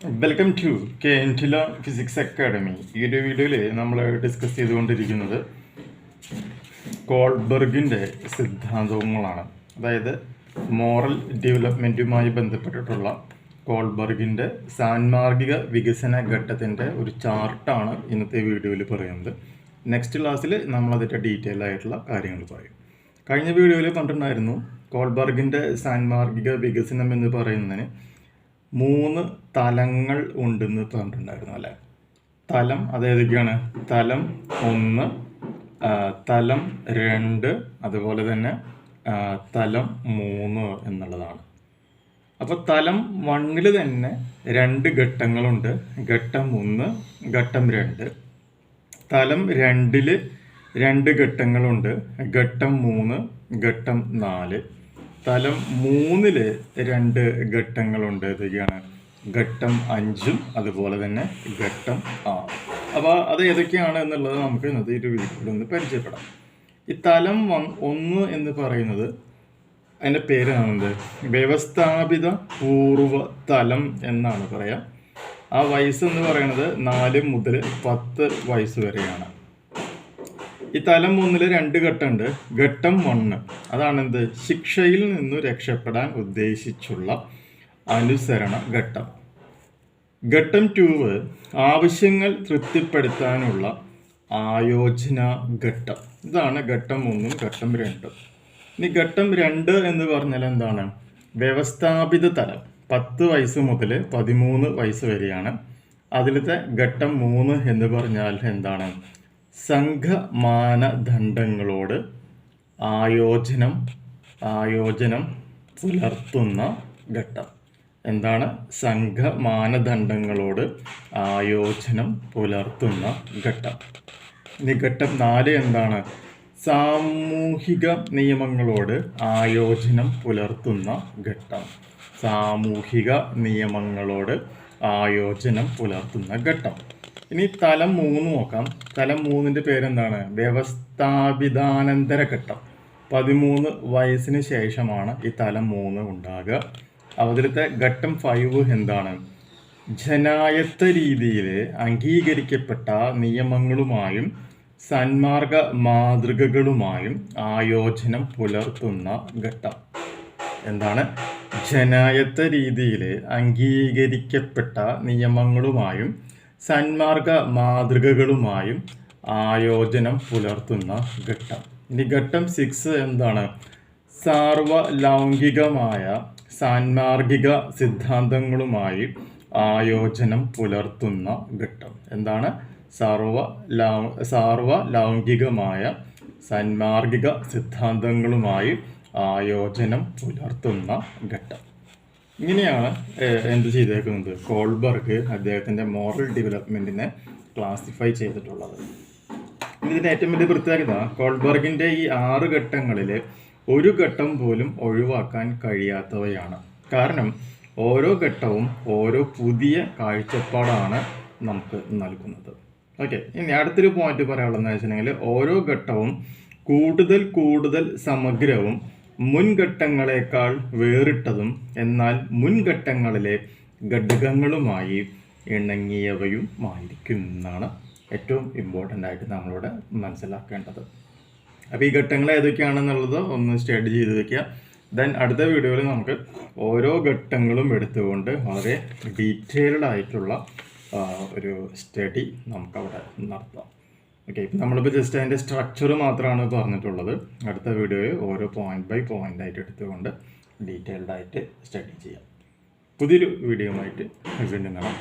Welcome to കെഎൻറ്റില physics academy. ഈ ഒരു വീഡിയോയിൽ നമ്മൾ ഡിസ്കസ് ചെയ്തുകൊണ്ടിരിക്കുന്നത് കോൾബർഗിൻ്റെ സിദ്ധാന്തങ്ങളാണ്. അതായത് മോറൽ ഡെവലപ്മെൻറ്റുമായി ബന്ധപ്പെട്ടിട്ടുള്ള കോൾബർഗിൻ്റെ സാൻമാർഗിക വികസന ഘട്ടത്തിൻ്റെ ഒരു ചാർട്ടാണ് ഇന്നത്തെ വീഡിയോയിൽ പറയുന്നത്. നെക്സ്റ്റ് ക്ലാസ്സിൽ നമ്മളതിൻ്റെ ഡീറ്റെയിൽ ആയിട്ടുള്ള കാര്യങ്ങൾ പറയും. കഴിഞ്ഞ വീഡിയോയിൽ കണ്ടിട്ടുണ്ടായിരുന്നു കോൾബർഗിൻ്റെ സാൻമാർഗിക വികസനം എന്ന് പറയുന്നതിന് 3 തലങ്ങൾ ഉണ്ടെന്ന് പറഞ്ഞിട്ടുണ്ടായിരുന്നു അല്ലേ. തലം അതേതൊക്കെയാണ്? തലം 1, തലം 2, അതുപോലെ തന്നെ തലം 3 എന്നുള്ളതാണ്. അപ്പോൾ തലം 1 തന്നെ 2 ഘട്ടങ്ങളുണ്ട്. ഘട്ടം 1, ഘട്ടം 2. തലം 2 2 ഘട്ടങ്ങളുണ്ട്. ഘട്ടം 3, ഘട്ടം 4. തലം 3 2 ഘട്ടങ്ങളുണ്ട്. ഏതൊക്കെയാണ്? ഘട്ടം 5 അതുപോലെ തന്നെ ഘട്ടം 6. അപ്പോൾ അത് ഏതൊക്കെയാണ് എന്നുള്ളത് നമുക്ക് ഇന്നത്തെ ഒരു വീഡിയോയിൽ ഒന്ന് പരിചയപ്പെടാം. ഈ തലം 1 എന്ന് പറയുന്നത് അതിൻ്റെ പേരാണെന്ത്? വ്യവസ്ഥാപിത പൂർവ്വ തലം എന്നാണ് പറയാം. ആ വയസ്സ് എന്ന് പറയുന്നത് 4 മുതൽ 10 വയസ്സ് വരെയാണ്. ഈ തലം 1 2 ഘട്ടമുണ്ട്. ഘട്ടം 1 അതാണെന്ത്? ശിക്ഷയിൽ നിന്നു രക്ഷപ്പെടാൻ ഉദ്ദേശിച്ചുള്ള അനുസരണ ഘട്ടം. ഘട്ടം 2 ആവശ്യങ്ങൾ തൃപ്തിപ്പെടുത്താനുള്ള ആയോജന ഘട്ടം. ഇതാണ് ഘട്ടം 1 ഘട്ടം 2. ഇനി ഘട്ടം 2 എന്ന് പറഞ്ഞാൽ എന്താണ്? വ്യവസ്ഥാപിത തലം 10 വയസ്സ് മുതൽ 13 വയസ്സ് വരെയാണ്. അതിലത്തെ ഘട്ടം 3 എന്ന് പറഞ്ഞാൽ എന്താണ്? സംഘമാനദണ്ഡങ്ങളോട് ആയോജനം പുലർത്തുന്ന ഘട്ടം. എന്താണ്? സംഘമാനദണ്ഡങ്ങളോട് ആയോജനം പുലർത്തുന്ന ഘട്ടം. ഇനി ഘട്ടം 4 എന്താണ്? സാമൂഹിക നിയമങ്ങളോട് ആയോജനം പുലർത്തുന്ന ഘട്ടം. സാമൂഹിക നിയമങ്ങളോട് ആയോജനം പുലർത്തുന്ന ഘട്ടം. ഇനി തലം 3 നോക്കാം. തലം 3ൻ്റെ പേരെന്താണ്? വ്യവസ്ഥാപിതാനന്തര ഘട്ടം. 13 വയസ്സിന് ശേഷമാണ് ഈ തലം 3 ഉണ്ടാകുക. അതിലത്തെ ഘട്ടം 5 എന്താണ്? ജനായത്ത രീതിയിൽ അംഗീകരിക്കപ്പെട്ട നിയമങ്ങളുമായും സന്മാർഗ മാതൃകകളുമായും ആയോജനം പുലർത്തുന്ന ഘട്ടം. എന്താണ്? ജനായത്ത രീതിയിൽ അംഗീകരിക്കപ്പെട്ട നിയമങ്ങളുമായും സന്മാർഗ മാതൃകകളുമായും ആയോജനം പുലർത്തുന്ന ഘട്ടം. ഇനി ഘട്ടം 6 എന്താണ്? സാർവലൗകികമായ സാൻമാർഗിക സിദ്ധാന്തങ്ങളുമായി ആയോജനം പുലർത്തുന്ന ഘട്ടം. എന്താണ്? സാർവലൗകികമായ സാൻമാർഗിക സിദ്ധാന്തങ്ങളുമായി ആയോജനം പുലർത്തുന്ന ഘട്ടം. ഇങ്ങനെയാണ് എന്ത് ചെയ്തേക്കുന്നത്? കോൾബർഗ് അദ്ദേഹത്തിൻ്റെ മോറൽ ഡെവലപ്മെൻറ്റിനെ ക്ലാസിഫൈ ചെയ്തിട്ടുള്ളത്. ഇതിൻ്റെ ഏറ്റവും വലിയ പ്രത്യേകത കോൾബർഗിൻ്റെ ഈ 6 ഘട്ടങ്ങളിൽ ഒരു ഘട്ടം പോലും ഒഴിവാക്കാൻ കഴിയാത്തവയാണ്. കാരണം ഓരോ ഘട്ടവും ഓരോ പുതിയ കാഴ്ചപ്പാടാണ് നമുക്ക് നൽകുന്നത്. ഓക്കെ, ഇനി അടുത്തൊരു പോയിന്റ് പറയാനുള്ളതെന്ന് വെച്ചിട്ടുണ്ടെങ്കിൽ ഓരോ ഘട്ടവും കൂടുതൽ സമഗ്രവും മുൻഘട്ടങ്ങളെക്കാൾ വേറിട്ടതും എന്നാൽ മുൻഘട്ടങ്ങളിലെ ഘടകങ്ങളുമായി ഇണങ്ങിയവയുമായിരിക്കും എന്നാണ് ഏറ്റവും ഇമ്പോർട്ടൻ്റ് ആയിട്ട് നമ്മളിവിടെ മനസ്സിലാക്കേണ്ടത്. അപ്പോൾ ഈ ഘട്ടങ്ങൾ ഏതൊക്കെയാണെന്നുള്ളത് ഒന്ന് സ്റ്റഡി ചെയ്ത് വയ്ക്കുക. ദെൻ അടുത്ത വീഡിയോയിൽ നമുക്ക് ഓരോ ഘട്ടങ്ങളും എടുത്തുകൊണ്ട് വളരെ ഡീറ്റെയിൽഡ് ആയിട്ടുള്ള ഒരു സ്റ്റഡി നമുക്കവിടെ നടത്താം. ഓക്കെ, ഇപ്പം നമ്മളിപ്പോൾ ജസ്റ്റ് അതിൻ്റെ സ്ട്രക്ചർ മാത്രമാണ് പറഞ്ഞിട്ടുള്ളത്. അടുത്ത വീഡിയോയിൽ ഓരോ പോയിന്റ് ബൈ പോയിന്റ് ആയിട്ട് എടുത്തുകൊണ്ട് ഡീറ്റെയിൽഡ് ആയിട്ട് സ്റ്റഡി ചെയ്യാം. പുതിയൊരു വീഡിയോ ആയിട്ട് വീണ്ടും കാണാം.